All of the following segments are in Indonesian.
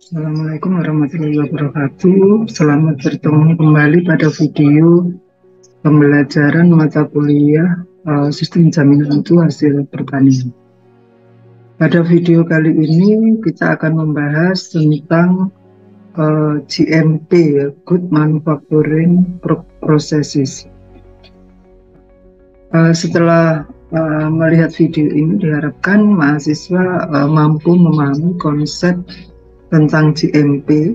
Assalamualaikum warahmatullahi wabarakatuh. Selamat bertemu kembali pada video pembelajaran mata kuliah Sistem Jaminan Mutu Hasil Pertanian. Pada video kali ini kita akan membahas tentang GMP, Good Manufacturing Processes. Setelah melihat video ini, diharapkan mahasiswa mampu memahami konsep tentang GMP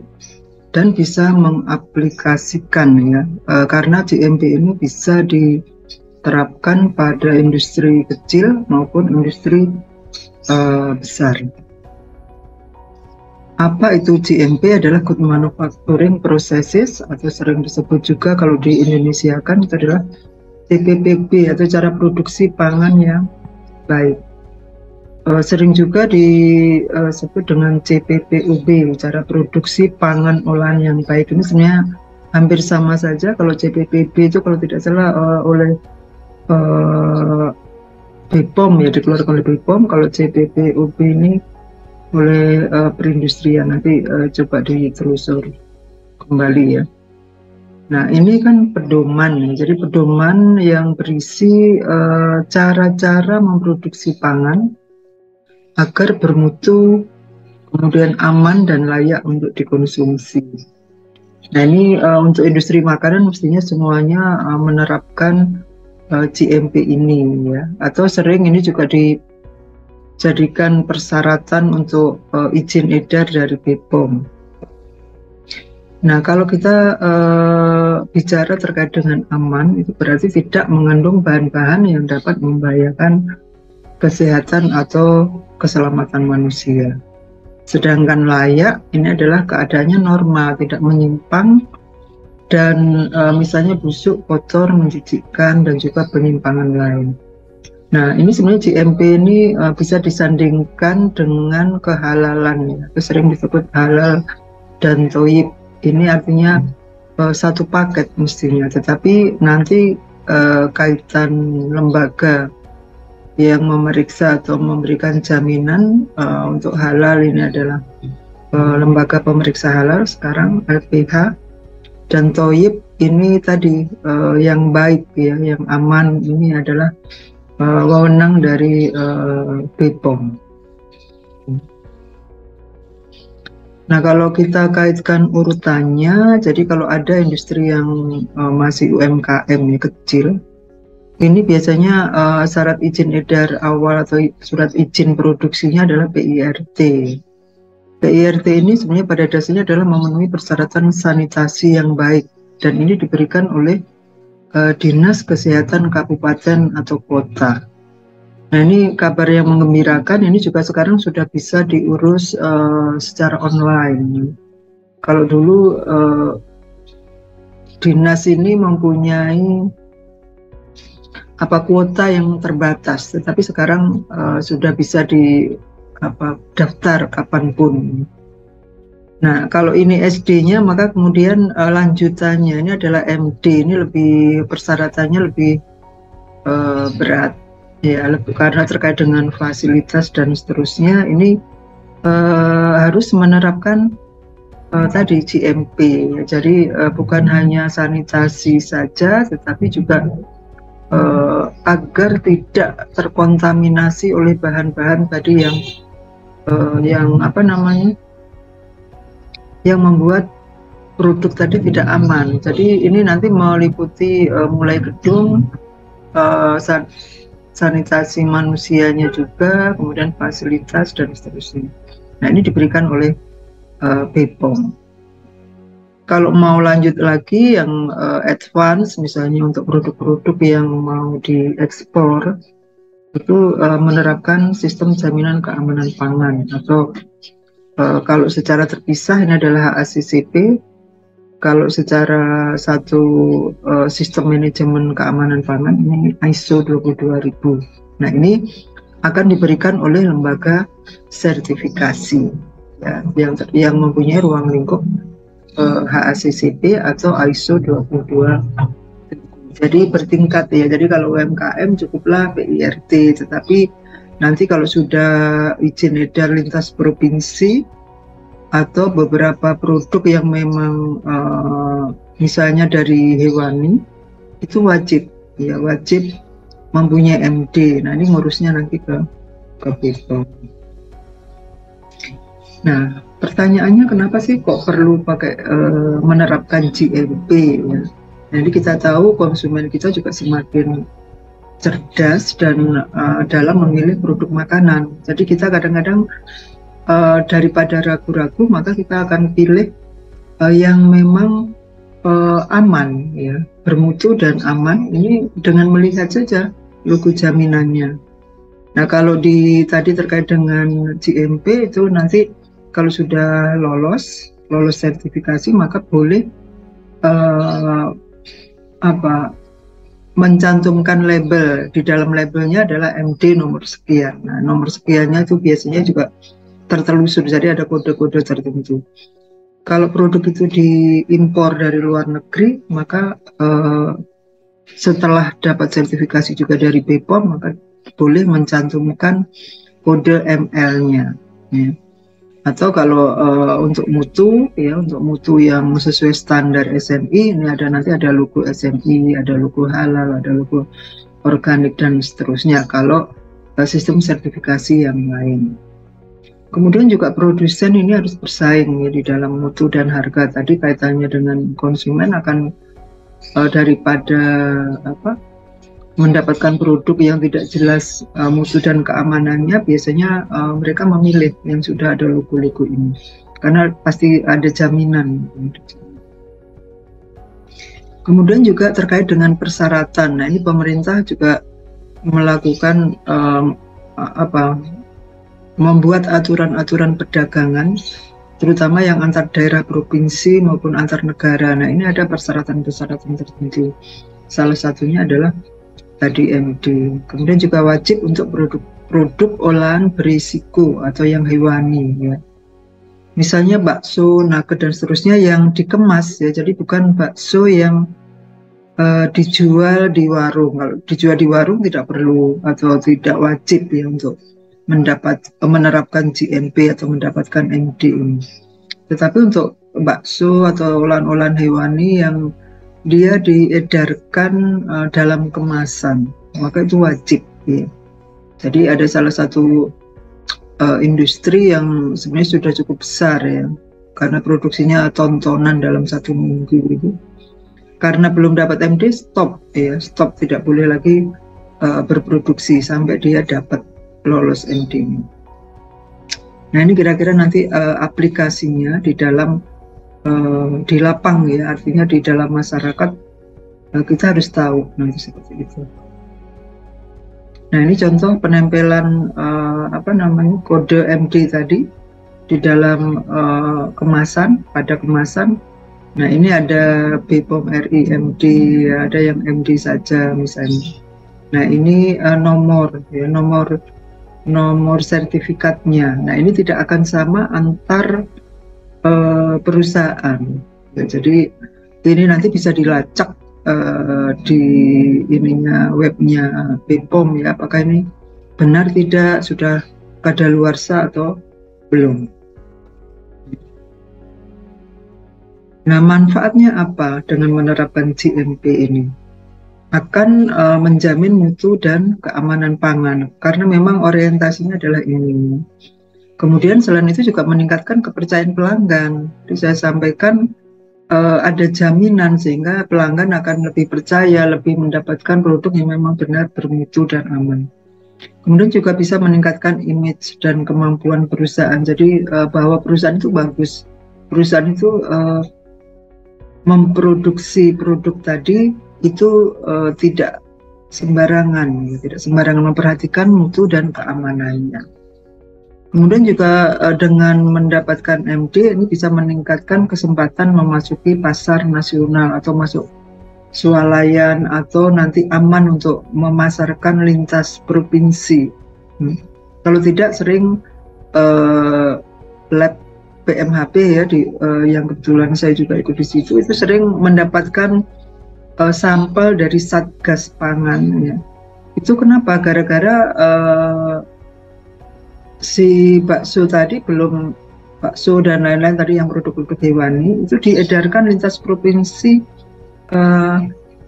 dan bisa mengaplikasikan ya, karena GMP ini bisa diterapkan pada industri kecil maupun industri besar. Apa itu GMP? Adalah Good Manufacturing Processes, atau sering disebut juga kalau di Indonesia kan itu adalah CPPB atau cara produksi pangan yang baik. Sering juga disebut dengan CPPUB, cara produksi pangan olahan yang baik. Ini sebenarnya hampir sama saja. Kalau CPPB itu kalau tidak salah oleh BPOM ya, dikeluarkan oleh BPOM. Kalau CPPUB ini oleh perindustrian. Nanti coba ditelusuri kembali ya. Nah, ini kan pedoman ya. Jadi pedoman yang berisi cara-cara memproduksi pangan agar bermutu, kemudian aman dan layak untuk dikonsumsi. Nah, ini untuk industri makanan mestinya semuanya menerapkan GMP ini ya, atau sering ini juga dijadikan persyaratan untuk izin edar dari BPOM. Nah, kalau kita bicara terkait dengan aman, itu berarti tidak mengandung bahan-bahan yang dapat membahayakan kesehatan atau keselamatan manusia. Sedangkan layak ini adalah keadaannya normal, tidak menyimpang dan misalnya busuk, kotor, menjijikkan dan juga penyimpangan lain. Nah, ini sebenarnya GMP ini bisa disandingkan dengan kehalalan ya. Sering disebut halal dan thoyyib. Ini artinya satu paket mestinya, tetapi nanti kaitan lembaga yang memeriksa atau memberikan jaminan untuk halal ini adalah lembaga pemeriksa halal sekarang LPH, dan thoyyib ini tadi yang baik ya, yang aman, ini adalah wewenang dari BPOM. Nah, kalau kita kaitkan urutannya, jadi kalau ada industri yang masih UMKM ya, kecil, ini biasanya syarat izin edar awal atau surat izin produksinya adalah PIRT. PIRT ini sebenarnya pada dasarnya adalah memenuhi persyaratan sanitasi yang baik, dan ini diberikan oleh Dinas Kesehatan Kabupaten atau Kota. Nah, ini kabar yang menggembirakan, ini juga sekarang sudah bisa diurus secara online. Kalau dulu dinas ini mempunyai kuota yang terbatas, tetapi sekarang sudah bisa daftar kapanpun. Nah, kalau ini SD-nya, maka kemudian lanjutannya ini adalah MD. Ini lebih persyaratannya lebih berat ya, karena terkait dengan fasilitas dan seterusnya. Ini harus menerapkan tadi GMP ya. Jadi bukan hanya sanitasi saja, tetapi juga agar tidak terkontaminasi oleh bahan-bahan tadi yang membuat produk tadi tidak aman. Jadi ini nanti meliputi mulai gedung, sanitasi manusianya juga, kemudian fasilitas dan seterusnya. Nah, ini diberikan oleh BPOM. Kalau mau lanjut lagi yang advance, misalnya untuk produk-produk yang mau diekspor, itu menerapkan sistem jaminan keamanan pangan, atau kalau secara terpisah ini adalah HACCP. Kalau secara satu sistem manajemen keamanan pangan ini ISO 22000. Nah, ini akan diberikan oleh lembaga sertifikasi ya, yang mempunyai ruang lingkup HACCP atau ISO 22. Jadi bertingkat ya. Jadi kalau UMKM cukuplah PIRT, tetapi nanti kalau sudah izin edar lintas provinsi atau beberapa produk yang memang misalnya dari hewani itu wajib mempunyai MD. Nah, ini ngurusnya nanti ke BPOM. Nah, pertanyaannya kenapa sih kok perlu pakai menerapkan GMP ya? Jadi kita tahu konsumen kita juga semakin cerdas dan dalam memilih produk makanan. Jadi kita kadang-kadang daripada ragu-ragu, maka kita akan pilih yang memang aman ya, bermutu dan aman. Ini dengan melihat saja logo jaminannya. Nah, kalau tadi terkait dengan GMP itu nanti kalau sudah lolos sertifikasi, maka boleh mencantumkan label. Di dalam labelnya adalah MD nomor sekian. Nah, nomor sekiannya itu biasanya juga tertelusur, jadi ada kode-kode tertentu. Kalau produk itu diimpor dari luar negeri, maka setelah dapat sertifikasi juga dari BPOM, maka boleh mencantumkan kode ML-nya. Ya. Atau kalau untuk mutu yang sesuai standar SMI, ini nanti ada logo SMI, ada logo halal, ada logo organik dan seterusnya. Kalau sistem sertifikasi yang lain. Kemudian juga produsen ini harus bersaing ya, di dalam mutu dan harga. Tadi kaitannya dengan konsumen akan daripada mendapatkan produk yang tidak jelas mutu dan keamanannya, biasanya mereka memilih yang sudah ada logo-logo ini karena pasti ada jaminan. Kemudian juga terkait dengan persyaratan. Nah, ini pemerintah juga melakukan membuat aturan-aturan perdagangan, terutama yang antar daerah provinsi maupun antar negara. Nah, ini ada persyaratan-persyaratan tertentu. Salah satunya adalah tadi MD. Kemudian juga wajib untuk produk olahan berisiko atau yang hewani ya. Misalnya bakso, nugget dan seterusnya yang dikemas ya. Jadi bukan bakso yang dijual di warung. Kalau dijual di warung tidak perlu atau tidak wajib ya untuk menerapkan GMP atau mendapatkan MD ini. Tetapi untuk bakso atau olahan-olahan hewani yang dia diedarkan dalam kemasan, maka itu wajib ya. Jadi ada salah satu industri yang sebenarnya sudah cukup besar ya, karena produksinya tontonan dalam 1 minggu itu. Karena belum dapat MD, stop, tidak boleh lagi berproduksi sampai dia dapat lolos MD ini. Nah, ini kira-kira nanti aplikasinya di dalam di lapang ya, artinya di dalam masyarakat kita harus tahu nanti seperti itu. Nah, ini contoh penempelan kode MD tadi di dalam kemasan, pada kemasan. Nah, ini ada BPOM RI MD, ada yang MD saja misalnya. Nah, ini nomor sertifikatnya. Nah, ini tidak akan sama antar perusahaan ya, jadi ini nanti bisa dilacak di webnya BPOM ya, apakah ini benar tidak, sudah kadaluarsa atau belum. Nah, manfaatnya apa dengan menerapkan GMP ini? Akan menjamin mutu dan keamanan pangan, karena memang orientasinya adalah ini. Kemudian selain itu juga meningkatkan kepercayaan pelanggan. Jadi saya sampaikan ada jaminan sehingga pelanggan akan lebih percaya, lebih mendapatkan produk yang memang benar bermutu dan aman. Kemudian juga bisa meningkatkan image dan kemampuan perusahaan. Jadi bahwa perusahaan itu bagus, perusahaan itu memproduksi produk tadi itu tidak sembarangan memperhatikan mutu dan keamanannya. Kemudian juga dengan mendapatkan MD ini bisa meningkatkan kesempatan memasuki pasar nasional atau masuk swalayan atau nanti aman untuk memasarkan lintas provinsi. Kalau tidak sering lab PMHP ya yang kebetulan saya juga ikut di situ, itu sering mendapatkan sampel dari Satgas Pangan ya. Itu kenapa? Gara-gara si bakso tadi belum bakso dan lain-lain tadi yang produk-produk hewani itu diedarkan lintas provinsi,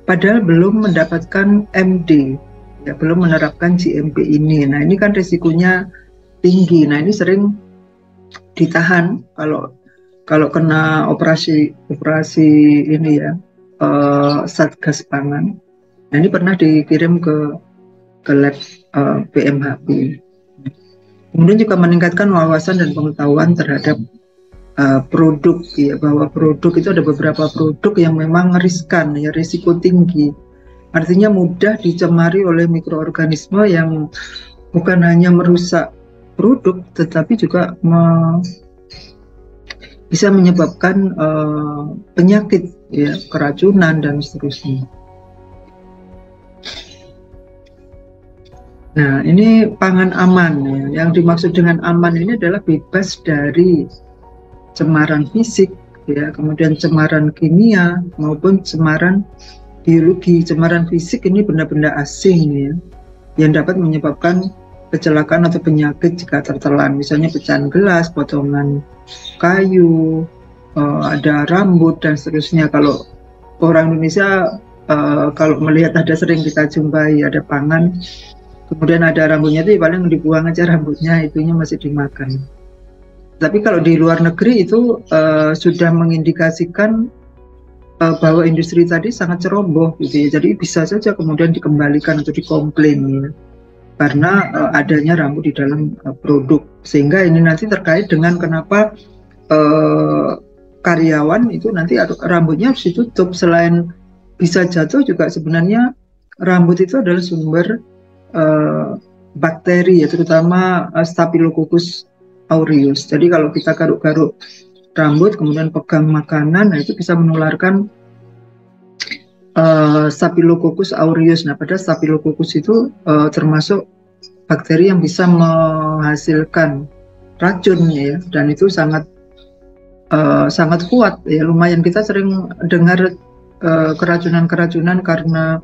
padahal belum mendapatkan MD, ya, belum menerapkan GMP ini. Nah ini kan risikonya tinggi. Nah ini sering ditahan kalau kena operasi ini ya, Satgas Pangan. Nah ini pernah dikirim ke lab PMHP. Kemudian juga meningkatkan wawasan dan pengetahuan terhadap produk, ya, bahwa produk itu ada beberapa produk yang memang riskan, ya, risiko tinggi. Artinya mudah dicemari oleh mikroorganisme yang bukan hanya merusak produk, tetapi juga bisa menyebabkan penyakit, ya, keracunan dan seterusnya. Nah, ini pangan aman, ya. Yang dimaksud dengan aman ini adalah bebas dari cemaran fisik, ya, kemudian cemaran kimia maupun cemaran biologi. Cemaran fisik ini benda-benda asing, ya, yang dapat menyebabkan kecelakaan atau penyakit jika tertelan, misalnya pecahan gelas, potongan kayu, ada rambut dan seterusnya. Kalau orang Indonesia kalau melihat ada sering kita jumpai ada pangan, kemudian ada rambutnya itu paling dibuang aja rambutnya, itunya masih dimakan. Tapi kalau di luar negeri itu sudah mengindikasikan bahwa industri tadi sangat ceroboh gitu ya. Jadi bisa saja kemudian dikembalikan atau dikomplain, ya, karena adanya rambut di dalam produk. Sehingga ini nanti terkait dengan kenapa karyawan itu nanti rambutnya harus ditutup. Selain bisa jatuh juga sebenarnya rambut itu adalah sumber bakteri, ya, terutama Staphylococcus aureus. Jadi kalau kita garuk-garuk rambut kemudian pegang makanan, nah itu bisa menularkan Staphylococcus aureus. Nah, pada Staphylococcus itu termasuk bakteri yang bisa menghasilkan racun, ya, dan itu sangat kuat, ya. Lumayan kita sering dengar keracunan karena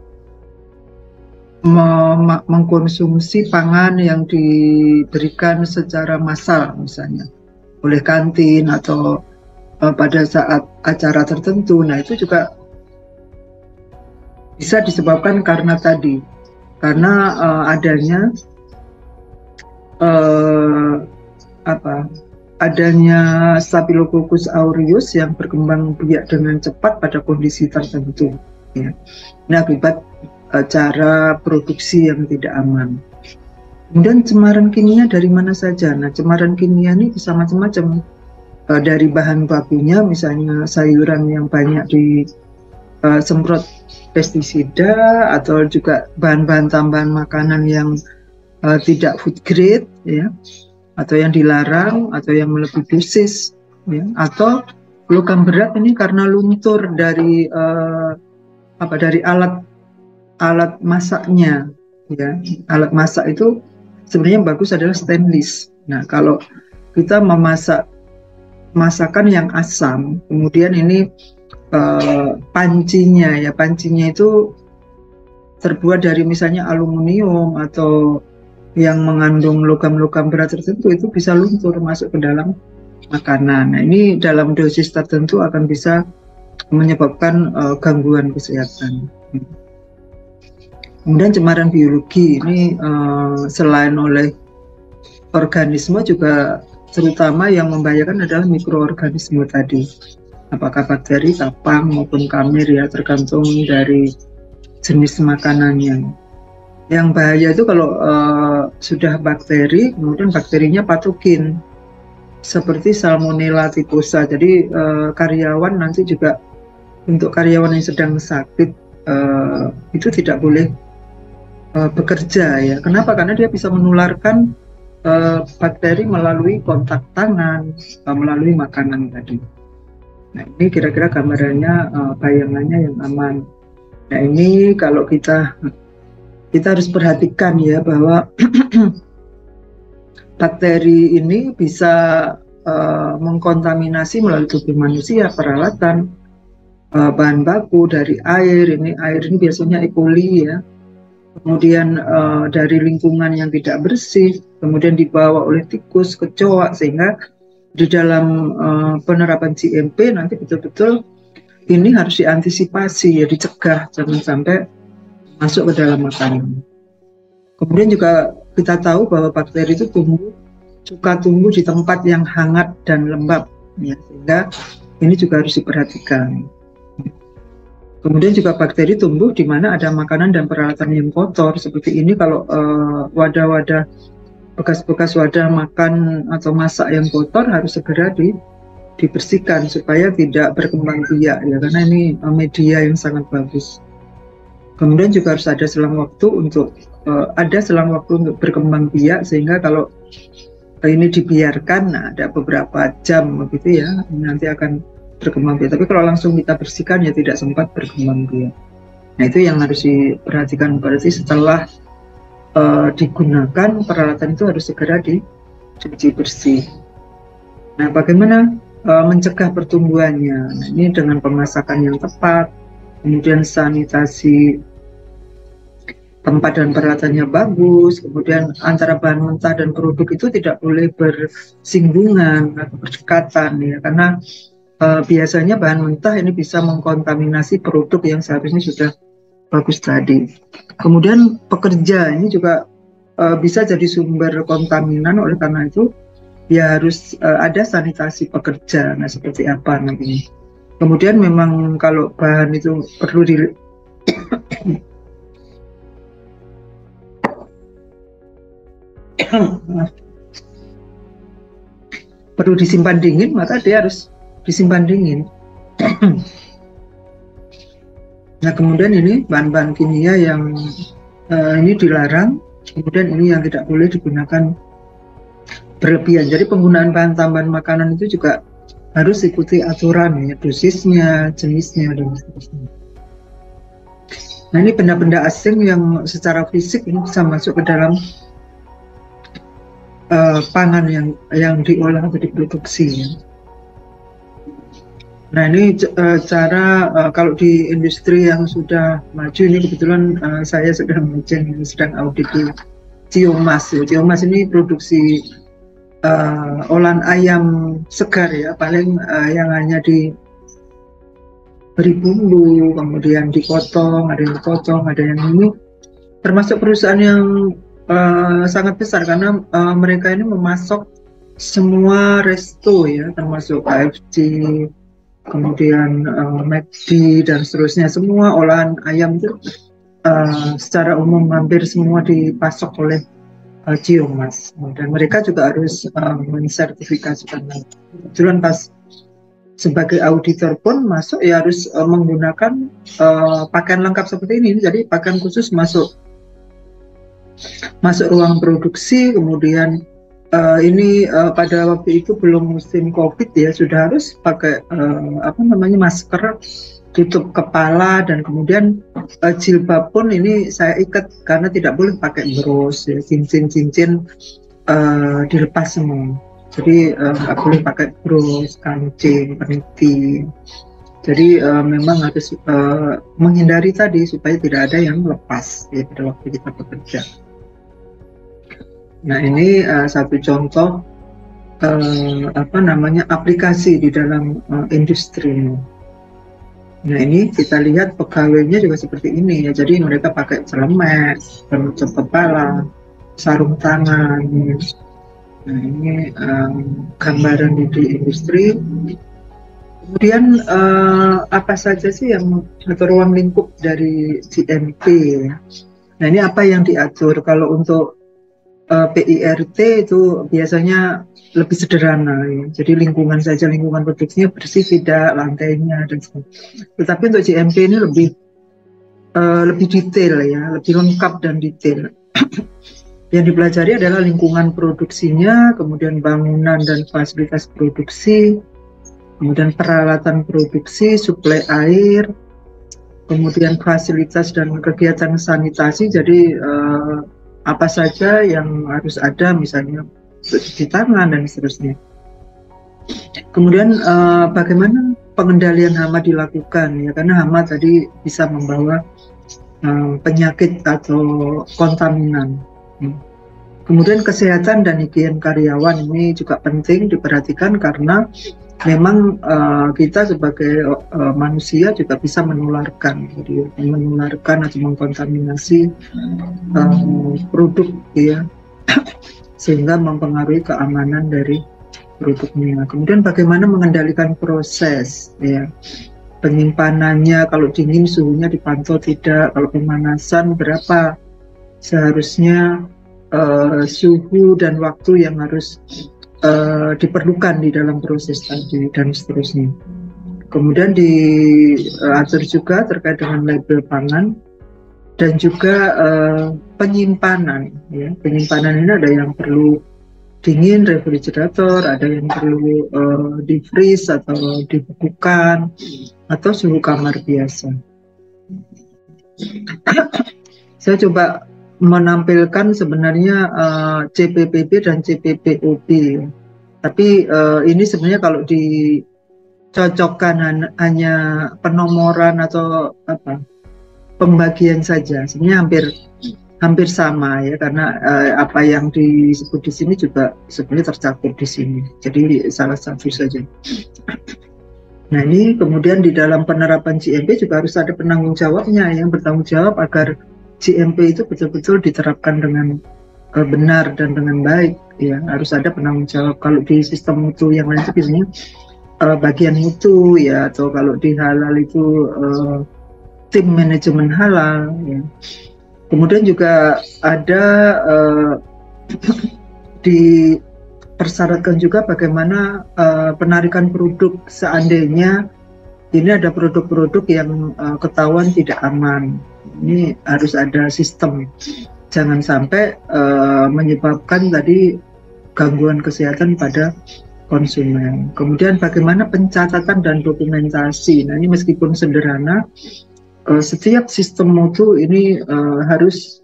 mengkonsumsi pangan yang diberikan secara massal, misalnya oleh kantin atau pada saat acara tertentu. Nah itu juga bisa disebabkan karena adanya adanya Staphylococcus aureus yang berkembang biak dengan cepat pada kondisi tertentu, ya. Nah, akibat cara produksi yang tidak aman. Kemudian cemaran kimia dari mana saja? Nah, cemaran kimia ini bisa macam-macam. Dari bahan bakunya, misalnya sayuran yang banyak disemprot pestisida, atau juga bahan-bahan tambahan makanan yang tidak food grade, ya, atau yang dilarang, atau yang melebihi dosis, ya, atau logam berat ini karena luntur dari alat masaknya, ya. Alat masak itu sebenarnya yang bagus adalah stainless. Nah, kalau kita memasak masakan yang asam, kemudian ini pancinya itu terbuat dari misalnya aluminium atau yang mengandung logam-logam berat tertentu, itu bisa luntur masuk ke dalam makanan. Nah, ini dalam dosis tertentu akan bisa menyebabkan gangguan kesehatan. Kemudian cemaran biologi ini selain oleh organisme juga terutama yang membahayakan adalah mikroorganisme tadi. Apakah bakteri, kapang maupun kamir, ya, tergantung dari jenis makanannya. Yang bahaya itu kalau sudah bakteri, kemudian bakterinya patogen seperti Salmonella typhosa. Jadi karyawan nanti juga, untuk karyawan yang sedang sakit itu tidak boleh bekerja, ya. Kenapa? Karena dia bisa menularkan bakteri melalui kontak tangan, melalui makanan tadi. Nah, ini kira-kira gambarannya, bayangannya yang aman. Nah, ini kalau kita harus perhatikan, ya, bahwa bakteri ini bisa mengkontaminasi melalui tubuh manusia, peralatan, bahan baku dari air. Air ini biasanya E. coli, ya. Kemudian dari lingkungan yang tidak bersih, kemudian dibawa oleh tikus, kecoa, sehingga di dalam penerapan GMP nanti betul-betul ini harus diantisipasi ya, dicegah jangan sampai masuk ke dalam makanan. Kemudian juga kita tahu bahwa bakteri itu suka tumbuh di tempat yang hangat dan lembab ya, sehingga ini juga harus diperhatikan. Kemudian juga bakteri tumbuh di mana ada makanan dan peralatan yang kotor seperti ini. Kalau wadah-wadah bekas-bekas wadah makan atau masak yang kotor harus segera dibersihkan supaya tidak berkembang biak ya, karena ini media yang sangat bagus. Kemudian juga harus ada selang waktu untuk berkembang biak, sehingga kalau ini dibiarkan, nah ada beberapa jam begitu ya, nanti akan berkembang biak. Tapi kalau langsung kita bersihkan ya tidak sempat berkembang biak. Nah itu yang harus diperhatikan, berarti setelah digunakan peralatan itu harus segera dicuci bersih. Nah bagaimana mencegah pertumbuhannya? Nah, ini dengan pemasakan yang tepat, kemudian sanitasi tempat dan peralatannya bagus, kemudian antara bahan mentah dan produk itu tidak boleh bersinggungan atau berdekatan ya, karena biasanya bahan mentah ini bisa mengkontaminasi produk yang seharusnya sudah bagus tadi. Kemudian pekerja ini juga bisa jadi sumber kontaminan, oleh karena itu ya harus ada sanitasi pekerja. Nah seperti apa nanti. Kemudian memang kalau bahan itu perlu disimpan dingin, maka dia harus disimpan dingin. Nah kemudian ini bahan-bahan kimia yang ini dilarang, kemudian ini yang tidak boleh digunakan berlebihan. Jadi penggunaan bahan tambahan makanan itu juga harus ikuti aturan ya, dosisnya, jenisnya dan seterusnya. Nah ini benda-benda asing yang secara fisik ini bisa masuk ke dalam pangan yang diolah atau diproduksi ya. Nah ini cara kalau di industri yang sudah maju ini kebetulan saya sedang audit di Ciumas. Ciumas ini produksi olahan ayam segar ya, paling yang hanya diberi bumbu, kemudian dipotong, ada yang dipotong, ada yang ini. Termasuk perusahaan yang sangat besar karena mereka ini memasok semua resto ya, termasuk KFC, kemudian McD dan seterusnya, semua olahan ayam itu secara umum hampir semua dipasok oleh Ciumas, dan mereka juga harus mensertifikasikan. Kebetulan pas sebagai auditor pun masuk ya harus menggunakan pakaian lengkap seperti ini. Jadi pakaian khusus masuk ruang produksi, kemudian ini pada waktu itu belum musim COVID ya, sudah harus pakai masker, tutup kepala, dan kemudian jilbab pun ini saya ikat karena tidak boleh pakai bros ya, cincin dilepas semua. Jadi nggak boleh pakai bros, kancing, peniti. Jadi memang harus menghindari tadi supaya tidak ada yang lepas ya pada waktu kita bekerja. Nah ini satu contoh aplikasi di dalam industri. Nah ini kita lihat pegawainya juga seperti ini ya. Jadi mereka pakai celemek, penutup kepala, sarung tangan. Nah ini gambaran di industri. Kemudian apa saja sih yang atau ruang lingkup dari GMP ya. Nah ini apa yang diatur. Kalau untuk PIRT itu biasanya lebih sederhana ya. Jadi lingkungan saja, lingkungan produksinya bersih tidak, lantainya dan sebagainya. Tetapi untuk GMP ini lebih detail ya, lebih lengkap dan detail. Yang dipelajari adalah lingkungan produksinya, kemudian bangunan dan fasilitas produksi, kemudian peralatan produksi, suplai air, kemudian fasilitas dan kegiatan sanitasi. Jadi apa saja yang harus ada, misalnya cuci tangan dan seterusnya. Kemudian bagaimana pengendalian hama dilakukan ya, karena hama tadi bisa membawa penyakit atau kontaminan. Kemudian kesehatan dan higien karyawan ini juga penting diperhatikan karena memang kita sebagai manusia juga bisa menularkan, jadi menularkan atau mengkontaminasi produk, ya, sehingga mempengaruhi keamanan dari produknya. Kemudian bagaimana mengendalikan proses, ya, penyimpanannya, kalau dingin suhunya dipantau tidak, kalau pemanasan berapa seharusnya suhu dan waktu yang harus diperlukan di dalam proses tadi, dan seterusnya. Kemudian diatur juga terkait dengan label pangan dan juga penyimpanan, ya. Penyimpanan ini ada yang perlu dingin, refrigerator, ada yang perlu di freeze atau dibekukan, atau suhu kamar biasa. Saya coba menampilkan sebenarnya CPPB dan CPPOB, tapi ini sebenarnya kalau dicocokkan hanya penomoran atau pembagian saja, sebenarnya hampir sama, ya, karena apa yang disebut di sini juga sebenarnya tercakup di sini, jadi salah satu saja. Nah, ini kemudian di dalam penerapan GMP juga harus ada penanggung jawabnya yang bertanggung jawab agar GMP itu betul-betul diterapkan dengan benar dan dengan baik, ya. Harus ada penanggung jawab. Kalau di sistem mutu yang lain itu biasanya bagian mutu, ya, atau kalau di halal itu tim manajemen halal, ya. Kemudian juga ada dipersyaratkan juga bagaimana penarikan produk seandainya ini ada produk-produk yang ketahuan tidak aman. Ini harus ada sistem, jangan sampai menyebabkan tadi gangguan kesehatan pada konsumen. Kemudian bagaimana pencatatan dan dokumentasi. Nah, ini meskipun sederhana, setiap sistem mutu ini harus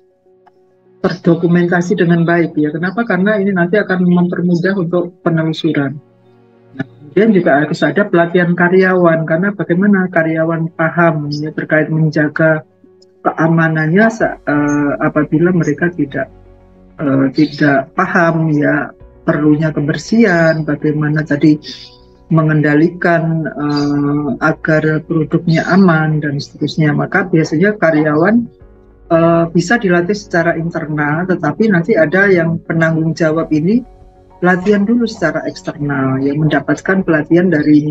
terdokumentasi dengan baik, ya. Kenapa? Karena ini nanti akan mempermudah untuk penelusuran. Nah, kemudian juga harus ada pelatihan karyawan, karena bagaimana karyawan paham, ya, terkait menjaga keamanannya apabila mereka tidak paham, ya, perlunya kebersihan, bagaimana tadi mengendalikan agar produknya aman dan seterusnya. Maka biasanya karyawan bisa dilatih secara internal, tetapi nanti ada yang penanggung jawab ini latihan dulu secara eksternal, yang mendapatkan pelatihan dari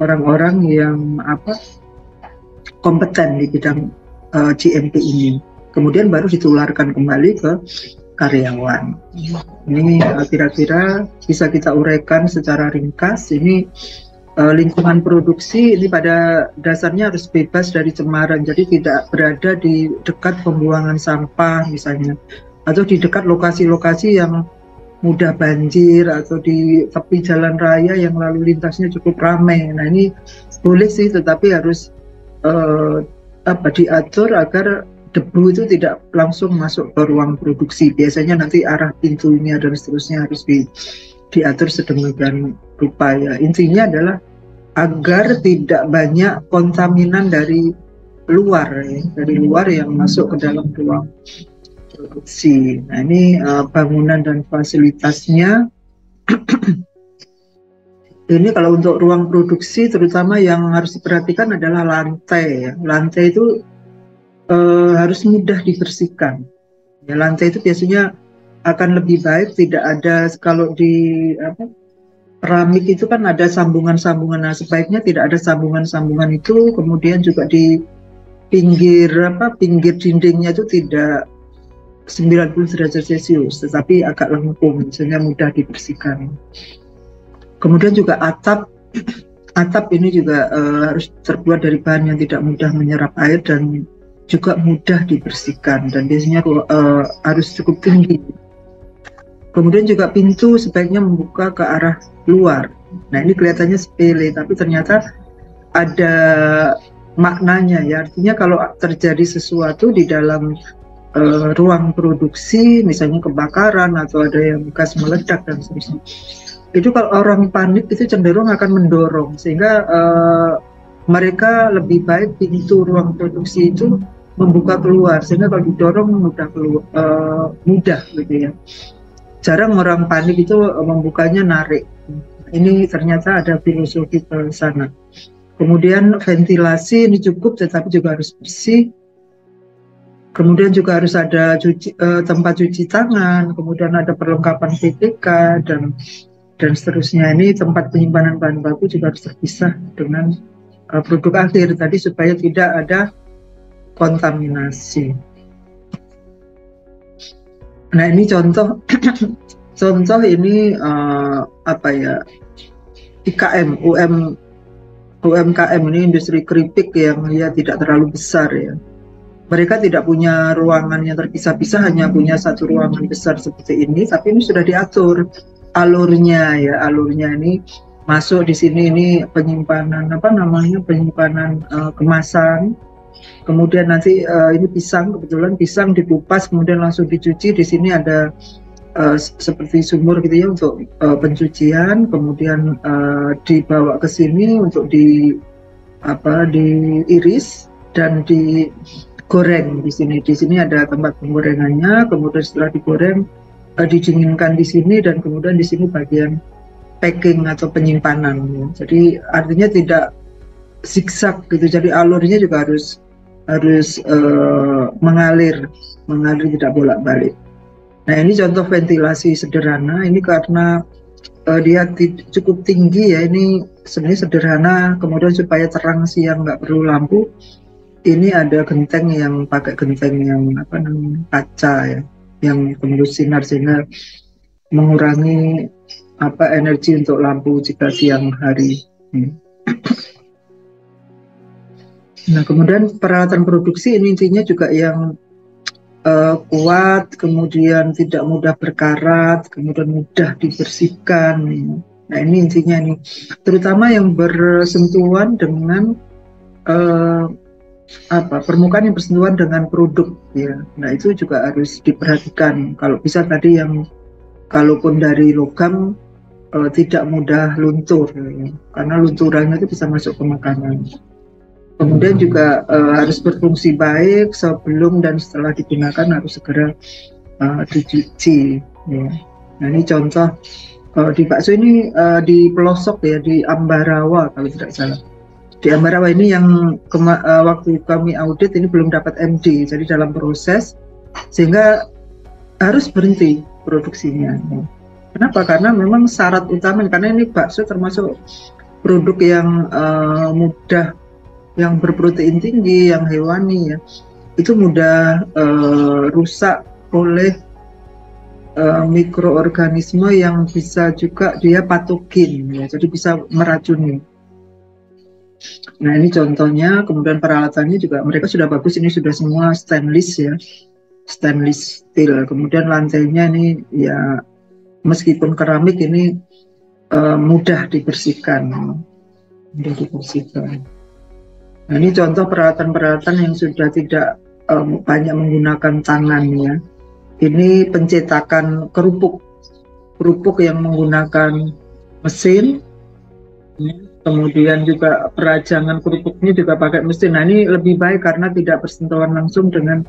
orang-orang yang kompeten di bidang GMP ini. Kemudian baru ditularkan kembali ke karyawan. Ini kira-kira bisa kita uraikan secara ringkas. Ini lingkungan produksi ini pada dasarnya harus bebas dari cemaran, jadi tidak berada di dekat pembuangan sampah misalnya, atau di dekat lokasi-lokasi yang mudah banjir, atau di tepi jalan raya yang lalu lintasnya cukup ramai. Nah, ini boleh sih, tetapi harus diatur agar debu itu tidak langsung masuk ke ruang produksi. Biasanya nanti arah pintunya dan seterusnya harus diatur sedemikian rupa, ya. Intinya adalah agar tidak banyak kontaminan dari luar, ya, yang masuk ke dalam ruang produksi. Nah, ini bangunan dan fasilitasnya. Ini kalau untuk ruang produksi terutama yang harus diperhatikan adalah lantai, ya. Lantai itu harus mudah dibersihkan, ya. Lantai itu biasanya akan lebih baik tidak ada, kalau di keramik itu kan ada sambungan-sambungan. Nah, sebaiknya tidak ada sambungan-sambungan itu. Kemudian juga di pinggir dindingnya itu tidak 90 derajat Celcius, tetapi agak lengkung sehingga mudah dibersihkan. Kemudian juga atap ini juga harus terbuat dari bahan yang tidak mudah menyerap air dan juga mudah dibersihkan, dan biasanya harus cukup tinggi. Kemudian juga pintu sebaiknya membuka ke arah luar. Nah, ini kelihatannya sepele, tapi ternyata ada maknanya, ya. Artinya kalau terjadi sesuatu di dalam ruang produksi, misalnya kebakaran atau ada yang bekas meledak dan seterusnya, itu kalau orang panik itu cenderung akan mendorong, sehingga mereka lebih baik pintu ruang produksi itu membuka keluar, sehingga kalau didorong mudah keluar, mudah gitu ya. Jarang orang panik itu membukanya narik. Ini ternyata ada filosofi ke sana. Kemudian ventilasi ini cukup, tetapi juga harus bersih. Kemudian juga harus ada tempat cuci tangan, kemudian ada perlengkapan PPK dan seterusnya. Ini tempat penyimpanan bahan baku juga harus terpisah dengan produk akhir tadi supaya tidak ada kontaminasi. Nah ini contoh contoh ini apa ya, IKM UMKM ini industri keripik yang ya tidak terlalu besar ya. Mereka tidak punya ruangan yang terpisah-pisah, hanya punya satu ruangan besar seperti ini, tapi ini sudah diatur alurnya ya, alurnya ini masuk di sini, ini penyimpanan apa namanya, penyimpanan kemasan. Kemudian nanti ini pisang, kebetulan pisang dikupas kemudian langsung dicuci. Di sini ada seperti sumur gitu ya untuk pencucian, kemudian dibawa ke sini untuk diiris dan digoreng di sini. Di sini ada tempat penggorengannya, kemudian setelah digoreng didinginkan di sini, dan kemudian di sini bagian packing atau penyimpanan ya. Jadi artinya tidak zigzag gitu, jadi alurnya juga harus mengalir tidak bolak-balik. Nah ini contoh ventilasi sederhana, ini karena dia cukup tinggi ya, ini sebenarnya sederhana. Kemudian supaya terang siang nggak perlu lampu, ini ada genteng yang pakai genteng yang apa namanya, kaca ya, yang tembus sinar sehingga mengurangi energi untuk lampu jika siang hari. Nah kemudian peralatan produksi ini intinya juga yang kuat, kemudian tidak mudah berkarat, kemudian mudah dibersihkan. Nah ini intinya nih, terutama yang bersentuhan dengan permukaan yang bersentuhan dengan produk ya. Nah itu juga harus diperhatikan. Kalau bisa tadi yang kalaupun dari logam tidak mudah luntur ya, karena lunturannya itu bisa masuk ke makanan. Kemudian juga harus berfungsi baik, sebelum dan setelah digunakan harus segera dicuci ya. Nah ini contoh di bakso ini di pelosok ya, di Ambarawa kalau tidak salah. Di Ambarawa ini yang waktu kami audit ini belum dapat MD, jadi dalam proses sehingga harus berhenti produksinya ya. Kenapa? Karena memang syarat utama, karena ini bakso termasuk produk yang mudah, yang berprotein tinggi, yang hewani ya, itu mudah rusak oleh mikroorganisme yang bisa juga dia patogen ya, jadi bisa meracuni. Nah ini contohnya. Kemudian peralatannya juga mereka sudah bagus, ini sudah semua stainless ya, stainless steel. Kemudian lantainya ini ya meskipun keramik, ini mudah dibersihkan, Nah ini contoh peralatan-peralatan yang sudah tidak banyak menggunakan tangan ya. Ini pencetakan kerupuk yang menggunakan mesin, kemudian juga perajangan kerupuknya juga pakai mesin. Nah ini lebih baik karena tidak bersentuhan langsung dengan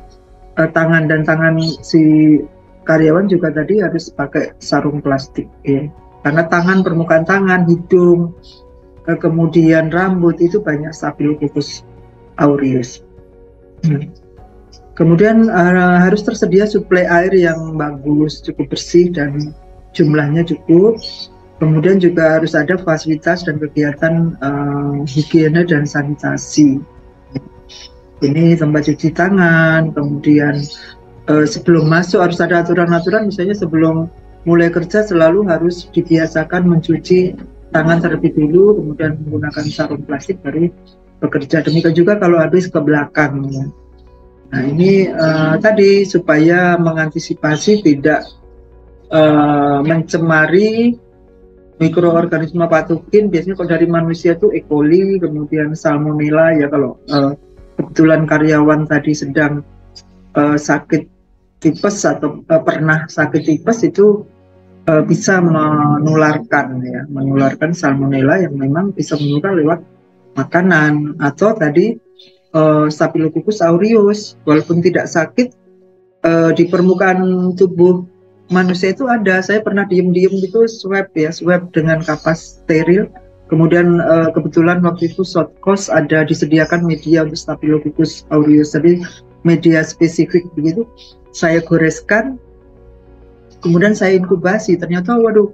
tangan, dan tangan si karyawan juga tadi harus pakai sarung plastik ya. Karena permukaan tangan, hidung, kemudian rambut itu banyak Staphylococcus aureus. Kemudian harus tersedia suplai air yang bagus, cukup bersih dan jumlahnya cukup. Kemudian juga harus ada fasilitas dan kegiatan higiene dan sanitasi. Ini tempat cuci tangan, kemudian sebelum masuk harus ada aturan-aturan, misalnya sebelum mulai kerja selalu harus dibiasakan mencuci tangan terlebih dulu, kemudian menggunakan sarung plastik baru bekerja. Demikian juga kalau habis ke belakang ya. Nah ini tadi supaya mengantisipasi tidak mencemari mikroorganisme patogen. Biasanya kalau dari manusia itu E. coli, kemudian salmonella ya. Kalau kebetulan karyawan tadi sedang sakit tipes atau pernah sakit tipes, itu bisa menularkan salmonella yang memang bisa menular lewat makanan, atau tadi Staphylococcus aureus, walaupun tidak sakit di permukaan tubuh manusia itu ada. Saya pernah diem-diem gitu swab dengan kapas steril. Kemudian kebetulan waktu itu Sotkos ada disediakan media untuk Staphylococcus aureus, jadi media spesifik begitu. Saya goreskan, kemudian saya inkubasi. Ternyata waduh,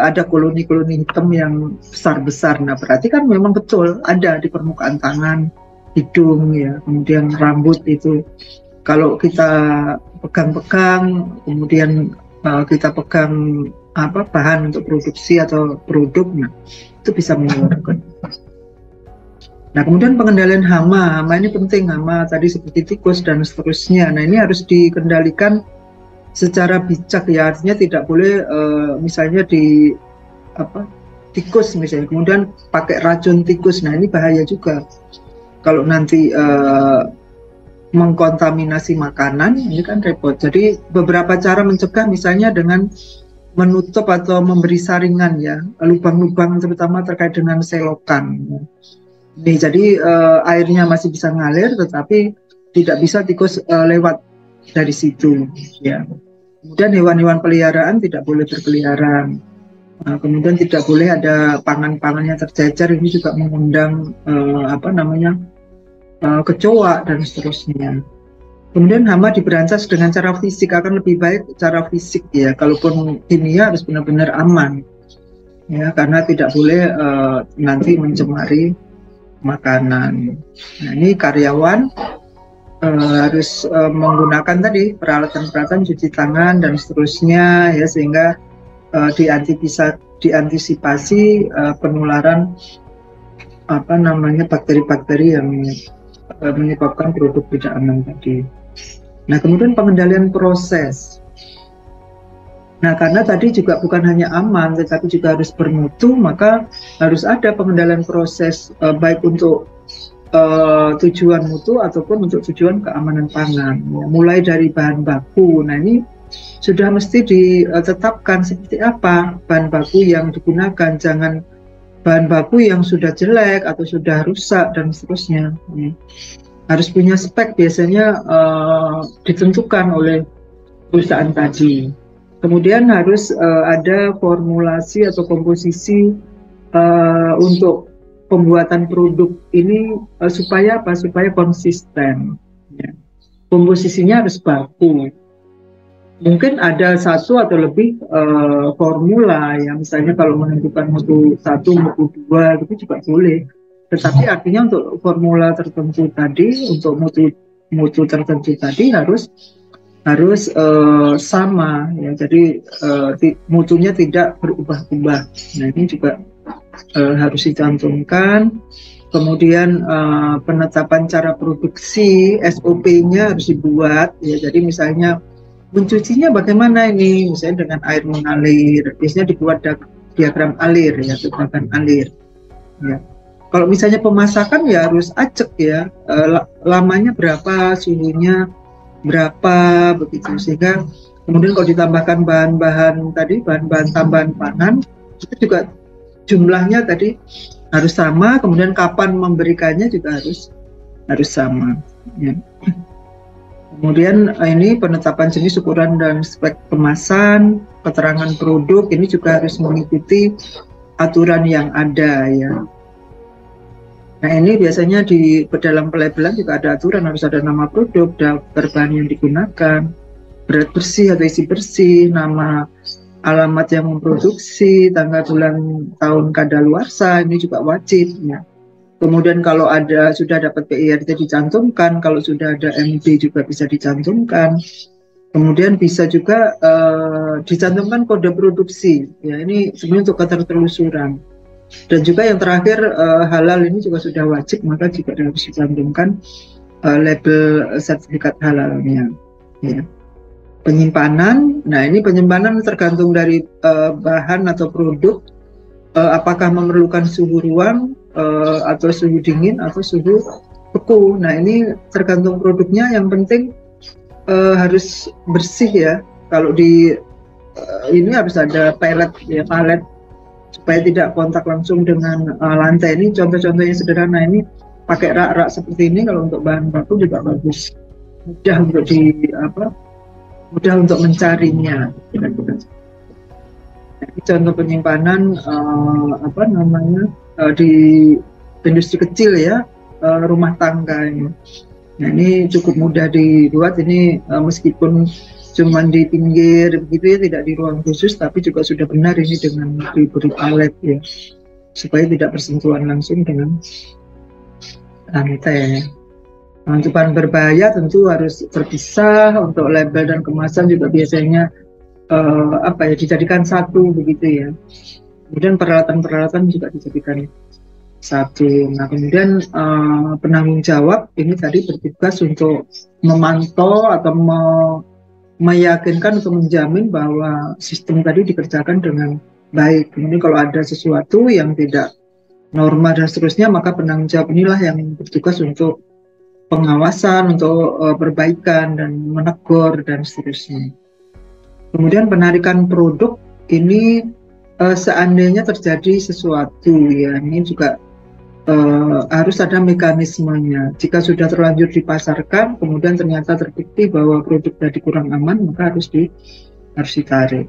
ada koloni-koloni hitam yang besar-besar. Nah, berarti kan memang betul ada di permukaan tangan, hidung ya, kemudian rambut itu. Kalau kita pegang-pegang, kemudian kita pegang bahan untuk produksi atau produk, nah itu bisa mengeluarkan. Nah, kemudian pengendalian hama ini penting. Hama tadi seperti tikus dan seterusnya. Nah, ini harus dikendalikan secara bijak ya, artinya tidak boleh misalnya di tikus misalnya, kemudian pakai racun tikus. Nah, ini bahaya juga. Kalau nanti mengkontaminasi makanan, ini kan repot. Jadi beberapa cara mencegah, misalnya dengan menutup atau memberi saringan ya, lubang-lubang terutama terkait dengan selokan. Nih, jadi airnya masih bisa ngalir, tetapi tidak bisa tikus lewat dari situ ya. Kemudian hewan-hewan peliharaan tidak boleh berkeliaran. Kemudian tidak boleh ada pangan-pangan yang tercecer, ini juga mengundang kecoa dan seterusnya. Kemudian hama diberantas dengan cara fisik, akan lebih baik cara fisik ya. Kalaupun kimia harus benar-benar aman ya, karena tidak boleh nanti mencemari makanan. Nah, ini karyawan harus menggunakan tadi peralatan-peralatan cuci tangan dan seterusnya ya, sehingga diantisipasi penularan bakteri-bakteri yang menyebabkan produk tidak aman tadi. Nah, kemudian pengendalian proses. Nah, karena tadi juga bukan hanya aman tetapi juga harus bermutu, maka harus ada pengendalian proses baik untuk tujuan mutu ataupun untuk tujuan keamanan pangan ya, mulai dari bahan baku. Nah, ini sudah mesti ditetapkan seperti apa bahan baku yang digunakan, jangan bahan baku yang sudah jelek atau sudah rusak dan seterusnya ya. Harus punya spek, biasanya ditentukan oleh perusahaan tadi. Kemudian harus ada formulasi atau komposisi untuk pembuatan produk ini supaya apa? Supaya konsisten. Ya. Komposisinya harus baku. Mungkin ada satu atau lebih formula ya, misalnya kalau menentukan mutu 1, mutu 2 itu juga boleh. Tetapi artinya untuk formula tertentu tadi, untuk mutu tertentu tadi harus sama ya. Jadi mutunya tidak berubah-ubah. Nah, ini juga harus dicantumkan. Kemudian penetapan cara produksi, SOP-nya harus dibuat ya. Jadi misalnya mencucinya bagaimana ini, misalnya dengan air mengalir, biasanya dibuat diagram alir ya, tebakan alir ya. Kalau misalnya pemasakan ya harus acek ya, lamanya berapa, suhunya berapa begitu, sehingga kemudian kalau ditambahkan bahan-bahan tadi, bahan-bahan tambahan pangan itu juga jumlahnya tadi harus sama, kemudian kapan memberikannya juga harus sama ya. Kemudian ini penetapan jenis, ukuran dan spek kemasan, keterangan produk ini juga harus mengikuti aturan yang ada ya. Nah, ini biasanya di dalam pelabelan juga ada aturan, harus ada nama produk, daftar bahan yang digunakan, berat bersih atau isi bersih, nama alamat yang memproduksi, tanggal bulan tahun kadaluarsa, ini juga wajib ya. Kemudian kalau sudah dapat PIRT dicantumkan, kalau sudah ada MD juga bisa dicantumkan. Kemudian bisa juga dicantumkan kode produksi ya, ini sebenarnya untuk ketertelusuran. Dan juga yang terakhir halal ini juga sudah wajib, maka juga harus dicantumkan label sertifikat halalnya ya. Penyimpanan, nah ini penyimpanan tergantung dari bahan atau produk, apakah memerlukan suhu ruang atau suhu dingin atau suhu beku. Nah, ini tergantung produknya, yang penting harus bersih ya. Kalau ini harus ada palet ya, palet supaya tidak kontak langsung dengan lantai. Ini contoh-contohnya sederhana. Ini pakai rak-rak seperti ini kalau untuk bahan baku juga bagus, mudah untuk mudah untuk mencarinya. Contoh penyimpanan di industri kecil ya, rumah tangga ini. Nah, ini cukup mudah dibuat ini, meskipun cuma di pinggir begitu ya, tidak di ruang khusus, tapi juga sudah benar ini dengan diberi palet ya, supaya tidak bersentuhan langsung dengan lantai. Untuk bahan berbahaya tentu harus terpisah. Untuk label dan kemasan juga biasanya dijadikan satu begitu ya. Kemudian peralatan-peralatan juga dijadikan satu. Nah, kemudian penanggung jawab ini tadi bertugas untuk memantau atau meyakinkan atau menjamin bahwa sistem tadi dikerjakan dengan baik. Kemudian kalau ada sesuatu yang tidak norma dan seterusnya, maka penanggung jawab inilah yang bertugas untuk pengawasan, untuk perbaikan dan menegur dan seterusnya. Kemudian penarikan produk ini seandainya terjadi sesuatu ya, ini juga harus ada mekanismenya. Jika sudah terlanjur dipasarkan, kemudian ternyata terbukti bahwa produk tadi kurang aman, maka harus ditarik.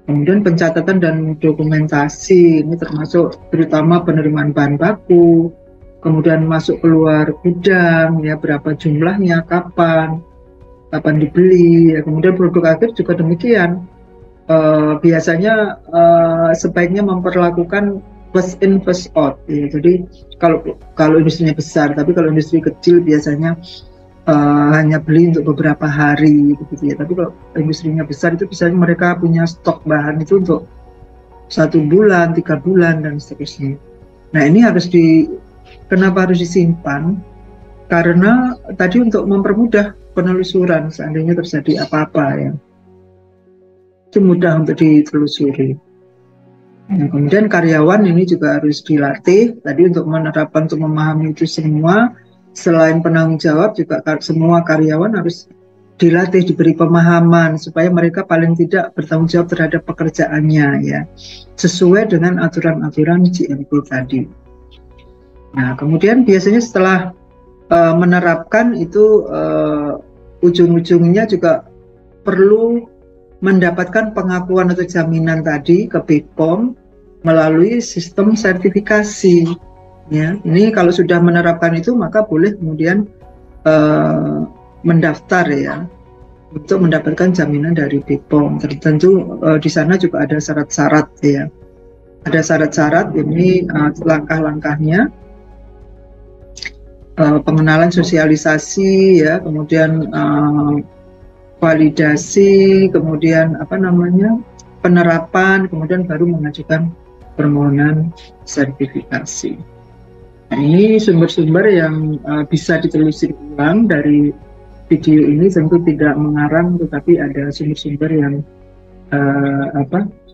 Kemudian pencatatan dan dokumentasi ini termasuk terutama penerimaan bahan baku, kemudian masuk keluar gudang ya, berapa jumlahnya, kapan dibeli ya. Kemudian produk akhir juga demikian, biasanya sebaiknya memperlakukan first in first out ya. Jadi kalau industrinya besar, tapi kalau industri kecil biasanya hanya beli untuk beberapa hari begitu ya. Tapi kalau industrinya besar itu biasanya mereka punya stok bahan itu untuk 1 bulan, 3 bulan dan seterusnya. Nah, ini kenapa harus disimpan? Karena tadi untuk mempermudah penelusuran seandainya terjadi apa-apa ya, itu mudah untuk ditelusuri. Nah, kemudian karyawan ini juga harus dilatih tadi untuk menerapkan, untuk memahami itu semua. Selain penanggung jawab, juga semua karyawan harus dilatih, diberi pemahaman supaya mereka paling tidak bertanggung jawab terhadap pekerjaannya ya, sesuai dengan aturan-aturan GMP tadi. Nah, kemudian biasanya setelah menerapkan itu ujung-ujungnya juga perlu mendapatkan pengakuan atau jaminan tadi ke BPOM melalui sistem sertifikasi. Ya, ini kalau sudah menerapkan itu maka boleh kemudian mendaftar ya untuk mendapatkan jaminan dari BPOM. Tentu di sana juga ada syarat-syarat ya. Ada syarat-syarat, ini langkah-langkahnya, pengenalan, sosialisasi ya, kemudian validasi, kemudian penerapan, kemudian baru mengajukan permohonan sertifikasi. Nah, ini sumber-sumber yang bisa ditelusuri ulang dari video ini, tentu tidak mengarang, tetapi ada sumber-sumber yang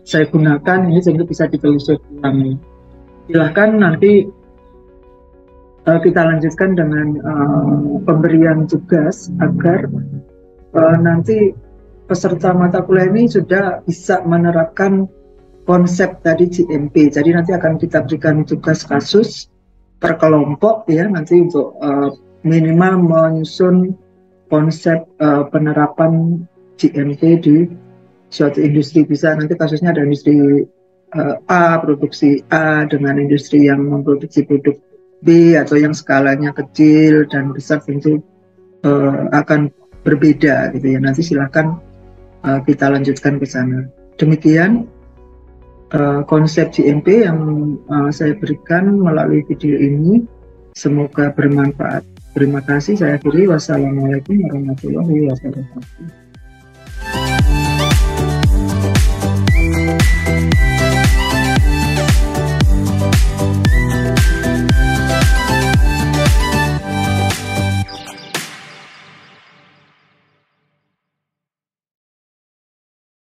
saya gunakan, ini tentu bisa ditelusuri ulang. Silahkan nanti kita lanjutkan dengan pemberian tugas agar nanti peserta mata kuliah ini sudah bisa menerapkan konsep tadi GMP. Jadi nanti akan kita berikan tugas kasus per kelompok ya, nanti untuk minimal menyusun konsep penerapan GMP di suatu industri. Bisa nanti kasusnya ada industri A, produksi A dengan industri yang memproduksi produk B atau yang skalanya kecil dan besar, tentu akan berbeda gitu ya. Nanti silakan kita lanjutkan ke sana. Demikian konsep GMP yang saya berikan melalui video ini, semoga bermanfaat. Terima kasih, saya akhiri. Wassalamualaikum warahmatullahi wabarakatuh.